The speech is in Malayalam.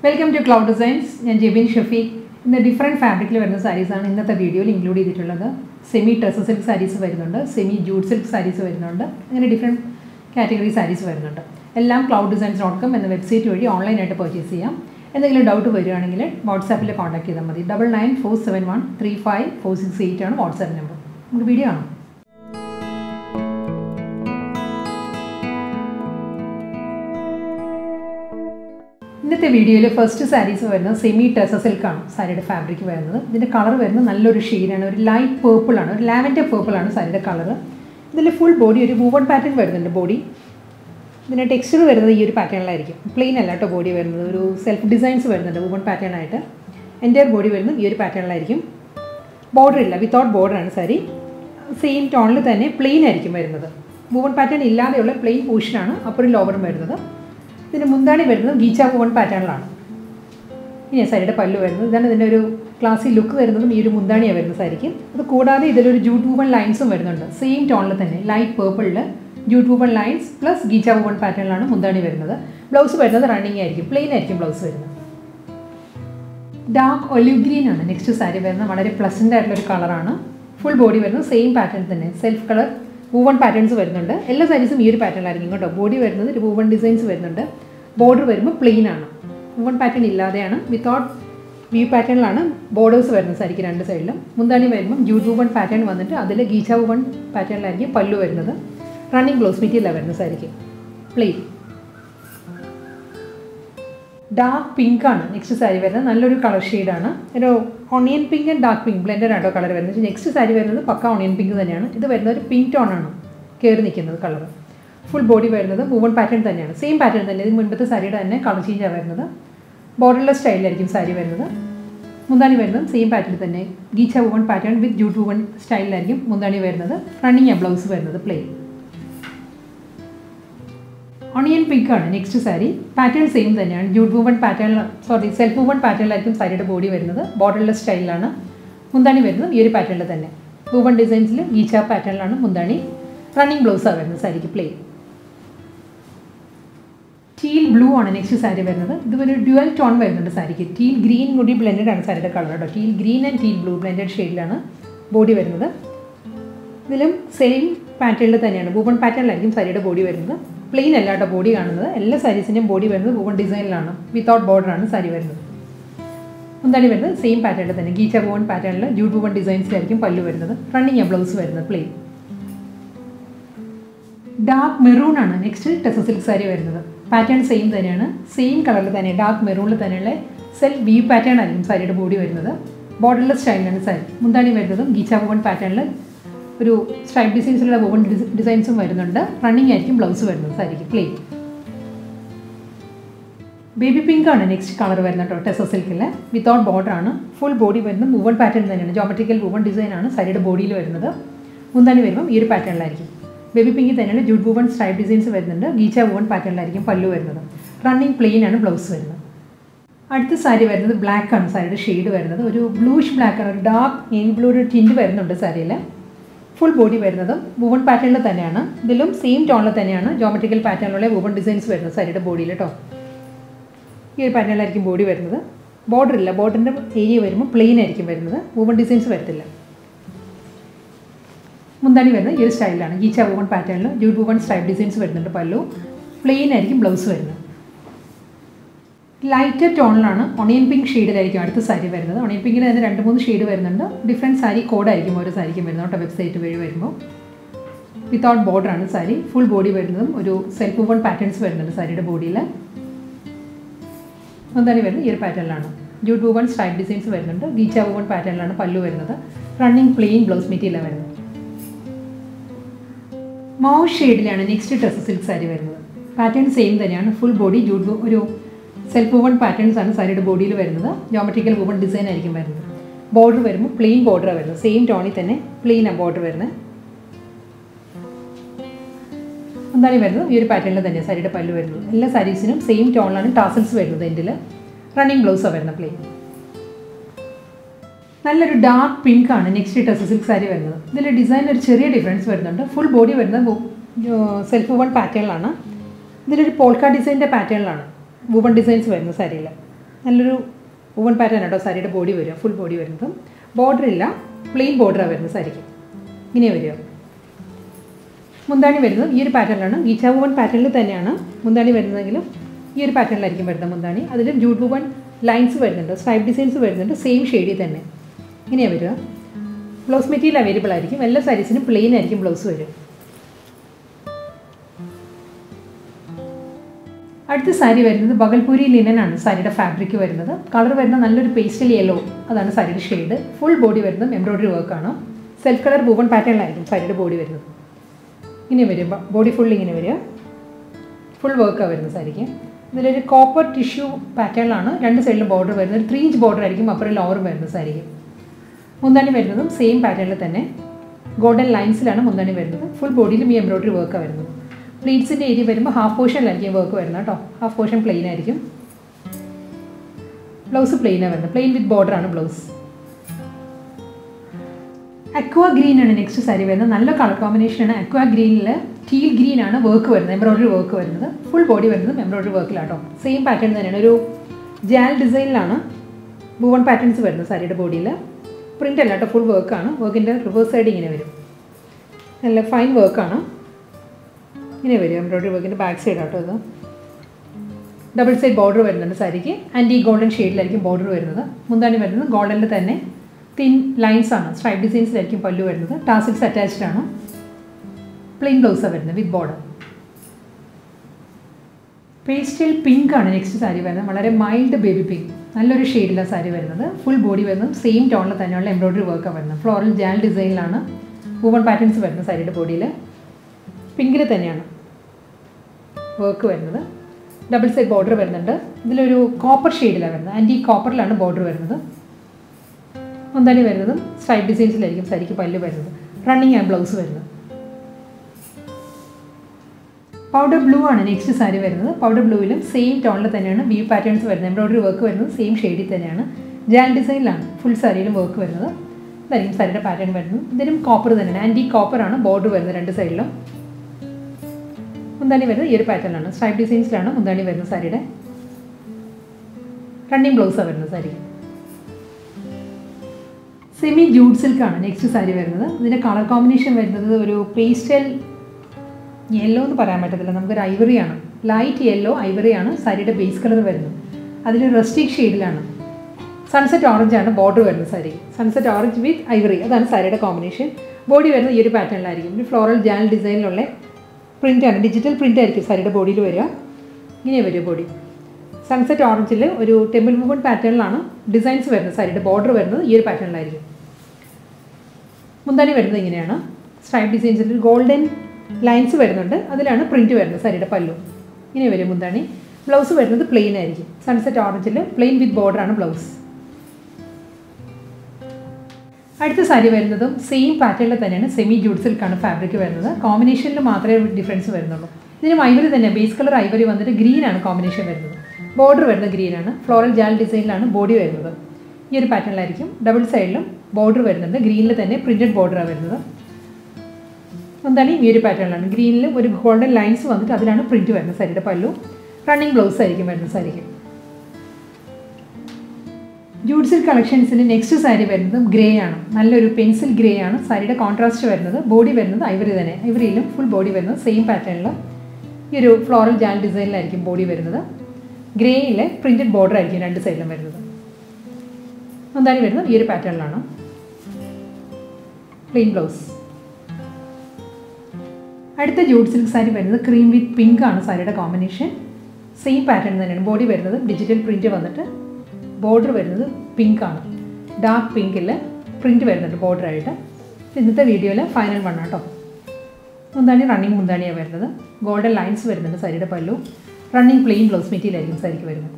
Welcome to Cloud Designs. I am Jebin Shafiq. In the different fabric sarees in the video included semi Tusser silk sarees, semi Jute silk sarees, different category sarees. clouddesigns.com and the website online purchase. If you have doubt, WhatsApp contact 9947135468 WhatsApp number. Video. In this video, the first sarees are semi Tusser silk saree fabric. The color is a shade and light purple, lavender purple saree color. The full body is a woven pattern. Body. The texture is a pattern. Plain body self designs woven pattern. Entire body is a pattern. Border without border saree. Same tone plain. Woven pattern is plain portion upper and lower. This is a Georgette woven pattern. This is a classy look. This is a jute woven lines. Same tone, light purple, jute woven lines plus Georgette woven pattern. Blouse is running, plain blouse. Dark olive green. Next saree is pleasant color. Full body same pattern. Self color. Woven patterns all sarees pattern body woven designs border plain woven pattern without weave pattern borders saree rendu side mundani jute woven pattern adile Georgette woven pattern pallu running blouse material saree plain. Dark pink next saree nalloru color shade onion pink and dark pink blended color. Next saree is onion pink. This is pink tone. Color. Full body is woven pattern. Same pattern. This is saree color change. Borderless style saree. Same pattern. Georgette woven pattern with jute woven style. Running a blouse plain. Onion pink next saree. Pattern same jute woven pattern, sorry, self woven pattern saree body borderless style. Mundani pattern. Woven designs Georgette pattern mundani. Running blouse saree plain. Teal blue next saree. This is a dual tone saree. Teal green blended saree color. Teal green and teal blue blended shade body. Same pattern woven pattern saree body. Plain body all sarees body woven design without border saree same pattern Georgette woven pattern jute woven designs pallu running a blouse plain. Dark maroon next Tusser silk saree pattern same color dark maroon self weave pattern saree body borderless style saree mundani Georgette woven pattern stripe designs woven designs running blouse saree plain. Baby pink next color Tusser silk without border full body woven pattern geometrical woven design saree body mundani pattern. Baby pink is jute woven stripe designs Georgette woven pattern pallu running plain blouse. அடுத்த saree black saree shade bluish black dark navy blue tint saree full body woven pattern same tone geometrical pattern woven designs saree body this pattern body border area plain woven designs Mundani this style Georgette woven pattern jute woven stripe designs pallu plain blouse lighter tone onion pink shade saree onion pink is shade different saree code saree website without border saree full body self woven patterns saree body pattern jute woven stripe designs Georgette woven pattern pallu running plain blouse material. Mauve shade next Tusser silk saree pattern same full body jute self woven patterns saree body geometrical woven design border plain border same tone plain border pattern saree pallu all sarees same tone tassels running blouse plain. Dark pink next Tusser silk saree this design difference full body self woven pattern this polka design pattern woven designs saree നല്ലൊരു woven pattern ആട്ടോ സാരിയുടെ ബോഡി വരിക, ഫുൾ ബോഡി വരുന്നത്. ബോർഡർ ഇല്ല, പ്ലെയിൻ ബോർഡറാണ് വരുന്നത് സാരിക്ക്. ഇങ്ങനെ വരിക. മുന്താണി വരുന്നത് ഈ ഒരു പാറ്റേണിലാണ്. ഗീച്ച woven പാറ്റേണിൽ തന്നെയാണ് മുന്താണി വരുന്നതെങ്കിലും ഈ ഒരു പാറ്റേണിലായിരിക്കും വരുന്നത് മുന്താണി. അതിലും ജൂട്ട് woven ലൈൻസ് വരുന്നുണ്ട്, സ്ട്രൈപ്പ് ഡിസൈൻസ് വരുന്നുണ്ട്, സെയിം ഷെയ്ഡിൽ തന്നെ. ഇങ്ങനെയാണ് വരിക. ബ്ലൗസ് മെറ്റീരിയൽ അവൈലബിൾ ആയിരിക്കും. എല്ലാ സാരീസിനും പ്ലെയിൻ ആയിരിക്കും ബ്ലൗസ് വരിക. അടുത്ത സാരി വരുന്നത് ബഗൽപൂരി ലിനൻ ആണ് സാരിയുടെ ഫാബ്രിക് വരുന്നത്. കളർ വരുന്ന നല്ലൊരു പേസ്റ്റൽ യെല്ലോ, അതാണ് സാരിയുടെ ഷെയ്ഡ്. ഫുൾ ബോഡി വരുന്നത് എംബ്രോയ്ഡറി വർക്കാണ്. സെൽഫ് കളർ woven പാറ്റേണിലായിരിക്കും സാരിയുടെ ബോഡി വരുന്നത്. ഇങ്ങനെ വരും, ബോഡി ഫുൾ ഇങ്ങനെ വരിക. ഫുൾ വർക്കാണ് വരുന്നത് സാരിക്ക്. ഇതിലൊരു കോപ്പർ ടിഷ്യൂ പാറ്റേണിലാണ് രണ്ട് സൈഡിലും ബോർഡർ വരുന്നത്. ഒരു 3 ഇഞ്ച് ബോർഡർ ആയിരിക്കും അപ്പുറം ലോവറും വരുന്നത് സാരിക്ക്. മുന്താണി വരുന്നതും സെയിം പാറ്റേണിൽ തന്നെ ഗോൾഡൻ ലൈൻസിലാണ് മുന്താണി വരുന്നത്. ഫുൾ ബോഡിയിലും ഈ എംബ്രോയ്ഡറി വർക്കാണ് വരുന്നത്. പ്ലീറ്റ്സിൻ്റെ ഏരിയ വരുമ്പോൾ ഹാഫ് പോർഷനിലായിരിക്കും വർക്ക് വരുന്നത് കേട്ടോ. ഹാഫ് പോർഷൻ പ്ലെയിൻ ആയിരിക്കും. ബ്ലൗസ് പ്ലെയിനാണ് വരുന്നത്. Plane with ബോർഡറാണ് blouse. Aqua green ആണ് നെക്സ്റ്റ് സാരി വരുന്നത്. നല്ല കളർ കോമ്പിനേഷനാണ്. അക്വാ ഗ്രീനിൽ ടീൽ ഗ്രീൻ ആണ് വർക്ക് വരുന്നത്, എംബ്രോയ്ഡറി വർക്ക് വരുന്നത്. ഫുൾ ബോഡി വരുന്നത് എംബ്രോയ്ഡറി വർക്കിലാട്ടോ. സെയിം പാറ്റേൺ തന്നെയാണ്. ഒരു ജാൽ ഡിസൈനിലാണ് woven പാറ്റേൺസ് വരുന്നത് സാരിയുടെ ബോഡിയിൽ. പ്രിൻ്റ് അല്ല കേട്ടോ, ഫുൾ വർക്കാണ്. വർക്കിൻ്റെ റിവേഴ്സ് സൈഡ് ഇങ്ങനെ വരും. നല്ല ഫൈൻ വർക്കാണ്. ഇങ്ങനെ വരും എംബ്രോയ്ഡറി വർക്കിൻ്റെ ബാക്ക് സൈഡ് ആട്ടോ ഇത്. ഡബിൾ സൈഡ് ബോർഡർ വരുന്നുണ്ട് സാരിക്ക്. ആൻറ്റി ഗോൾഡൻ ഷെയ്ഡിലായിരിക്കും ബോർഡർ വരുന്നത്. മുന്താണി വരുന്നത് ഗോൾഡനിൽ തന്നെ തിൻ ലൈൻസ് ആണ്. സ്ട്രൈപ്പ് ഡിസൈൻസിലായിരിക്കും പല്ലു വരുന്നത്. ടാസിൽസ് അറ്റാച്ച്ഡ് ആണ്. പ്ലെയിൻ ബ്ലൗസാണ് വരുന്നത് വിത്ത് ബോർഡർ. പേസ്റ്റൽ പിങ്ക് ആണ് നെക്സ്റ്റ് സാരി വരുന്നത്. വളരെ മൈൽഡ് ബേബി പിങ്ക്, നല്ലൊരു ഷെയ്ഡിലാണ് സാരി വരുന്നത്. ഫുൾ ബോഡി വരുന്നത് സെയിം ടോണിൽ തന്നെയുള്ള എംബ്രോയ്ഡറി വർക്കാണ് വരുന്നത്. ഫ്ലോറൽ ജാൽ ഡിസൈനിലാണ് woven പാറ്റേൺസ് വരുന്നത് സാരിയുടെ ബോഡിയിൽ. പിങ്കിൽ തന്നെയാണ് വർക്ക് വരുന്നത്. ഡബിൾ സൈഡ് ബോർഡർ വരുന്നുണ്ട്. ഇതിലൊരു കോപ്പർ ഷെയ്ഡിലാണ് വരുന്നത്. ആൻറ്റി കോപ്പറിലാണ് ബോർഡർ വരുന്നത്. മുന്താണി വരുന്നതും സ്ട്രൈപ്പ് ഡിസൈൻസിലായിരിക്കും സാരിക്ക് പല്ല് വരുന്നത്. റണ്ണിങ് ആണ് ബ്ലൗസ് വരുന്നത്. പൗഡർ ബ്ലൂ ആണ് നെക്സ്റ്റ് സാരി വരുന്നത്. പൗഡർ ബ്ലൂവിലും സെയിം ടോണിൽ തന്നെയാണ് വീവ് പാറ്റേൺസ് വരുന്നത്. എംബ്രോയ്ഡറി വർക്ക് വരുന്നത് സെയിം ഷെയ്ഡിൽ തന്നെയാണ്. ജാൽ ഡിസൈനിലാണ് ഫുൾ സാരിയിലും വർക്ക് വരുന്നത്. ഇതായിരിക്കും സാരിയുടെ പാറ്റേൺ വരുന്നത്. ഇതിലും കോപ്പർ തന്നെയാണ്. ആൻറ്റി കോപ്പറാണ് ബോർഡർ വരുന്നത് രണ്ട് സൈഡിലും. മുന്താണി വരുന്നത് ഈ ഒരു പാറ്റേണിലാണ്. സ്ട്രൈപ്പ് ഡിസൈൻസിലാണ് മുന്താണി വരുന്നത് സാരിയുടെ. റണ്ണിങ് ബ്ലൗസാണ് വരുന്നത് സാരി. സെമി ജൂട്ട് സിൽക്കാണ് നെക്സ്റ്റ് സാരി വരുന്നത്. ഇതിൻ്റെ കളർ കോമ്പിനേഷൻ വരുന്നത് ഒരു പേസ്റ്റൽ യെല്ലോ എന്ന് പറയാൻ പറ്റത്തില്ല, നമുക്കൊരു ഐവറിയാണ്. ലൈറ്റ് യെല്ലോ ഐവറിയാണ് സാരിയുടെ ബേസ് കളർ വരുന്നത്. അതിൽ റസ്റ്റിക് ഷെയ്ഡിലാണ്. സൺസെറ്റ് ഓറഞ്ച് ആണ് ബോർഡർ വരുന്നത് സാരി. സൺസെറ്റ് ഓറഞ്ച് വിത്ത് ഐവറി, അതാണ് സാരിയുടെ കോമ്പിനേഷൻ. ബോഡി വരുന്നത് ഈ ഒരു പാറ്റേണിലായിരിക്കും. ഒരു ഫ്ലോറൽ ജാൽ ഡിസൈനിലുള്ള പ്രിൻ്റാണ്, ഡിജിറ്റൽ പ്രിൻ്റ് ആയിരിക്കും സാരിയുടെ ബോഡിയിൽ വരിക. ഇങ്ങനെ വരും ബോഡി. സൺസെറ്റ് ഓറഞ്ചിൽ ഒരു ടെമ്പിൾ woven പാറ്റേണിലാണ് ഡിസൈൻസ് വരുന്നത്. സാരിയുടെ ബോർഡർ വരുന്നത് ഈ ഒരു പാറ്റേണിലായിരിക്കും. മുന്താണി വരുന്നത് ഇങ്ങനെയാണ്. സ്ട്രൈപ്പ് ഡിസൈൻസിൽ ഗോൾഡൻ ലൈൻസ് വരുന്നുണ്ട്. അതിലാണ് പ്രിൻറ്റ് വരുന്നത് സാരിയുടെ പല്ലു. ഇങ്ങനെ വരും മുന്താണി. ബ്ലൗസ് വരുന്നത് പ്ലെയിൻ ആയിരിക്കും. Sunset ഓറഞ്ചിൽ plane with ബോർഡറാണ് blouse. അടുത്ത സാരി വരുന്നതും സെയിം പാറ്റേണിൽ തന്നെയാണ്. സെമി ജൂട്ട് സിൽക്കാണ് ഫാബ്രിക് വരുന്നത്. കോമ്പിനേഷനിൽ മാത്രമേ ഡിഫറൻസ് വരുന്നുള്ളൂ. ഇതിനും ഐവറി തന്നെ, ബേസ് കളർ ഐവറി വന്നിട്ട് ഗ്രീനാണ് കോമ്പിനേഷൻ വരുന്നത്. ബോർഡർ വരുന്നത് ഗ്രീനാണ്. ഫ്ലോറൽ ജാൽ ഡിസൈനിലാണ് ബോഡി വരുന്നത്. ഈ ഒരു പാറ്റേണിലായിരിക്കും. ഡബിൾ സൈഡിലും ബോർഡർ വരുന്നുണ്ട്. ഗ്രീനിൽ തന്നെ പ്രിൻറ്റഡ് ബോർഡറാണ് വരുന്നത്. എന്താണ് ഈ ഒരു പാറ്റേണിലാണ്. ഗ്രീനിൽ ഒരു ഗോൾഡൻ ലൈൻസ് വന്നിട്ട് അതിലാണ് പ്രിൻറ്റ് വരുന്നത് സാരിയുടെ പല്ലു. റണ്ണിങ് ബ്ലൗസ് ആയിരിക്കും വരുന്നത് സാരിക്ക്. ജൂട്ട് സിൽക്ക് കളക്ഷൻസിൽ നെക്സ്റ്റ് സാരി വരുന്നത് ഗ്രേ ആണ്. നല്ലൊരു പെൻസിൽ ഗ്രേ ആണ് സാരിയുടെ കോൺട്രാസ്റ്റ് വരുന്നത്. ബോഡി വരുന്നത് ഐവറി തന്നെ. ഐവറിയിലും ഫുൾ ബോഡി വരുന്നത് സെയിം പാറ്റേണിൽ ഈ ഒരു ഫ്ലോറൽ ജാൽ ഡിസൈനിലായിരിക്കും ബോഡി വരുന്നത്. ഗ്രേയിൽ പ്രിൻറ്റഡ് ബോർഡർ ആയിരിക്കും രണ്ട് സൈഡിലും വരുന്നത്. എന്താണ് വരുന്നത് ഈ ഒരു പാറ്റേണിലാണ്. Plain blouse. അടുത്ത ജൂട്ട് സിൽക്ക് സാരി വരുന്നത് ക്രീം വിത്ത് പിങ്ക് ആണ് സാരിയുടെ കോമ്പിനേഷൻ. സെയിം പാറ്റേൺ തന്നെയാണ്. ബോഡി വരുന്നത് ഡിജിറ്റൽ പ്രിൻറ്റ് വന്നിട്ട് ബോർഡർ വരുന്നത് പിങ്ക് ആണ്. ഡാർക്ക് പിങ്കിൽ പ്രിൻറ്റ് വരുന്നുണ്ട് ബോർഡറായിട്ട്. ഇന്നത്തെ വീഡിയോയിൽ ഫൈനൽ വൺ കേട്ടോ. മുന്താണി റണ്ണിങ് മുന്താണിയാണ് വരുന്നത്. ഗോൾഡൻ ലൈൻസ് വരുന്നുണ്ട് സാരിയുടെ പല്ലു. റണ്ണിങ് പ്ലെയിൻ ബ്ലൗസ് മെറ്റീരിയൽ ആയിരിക്കും സാരിക്ക് വരുന്നത്.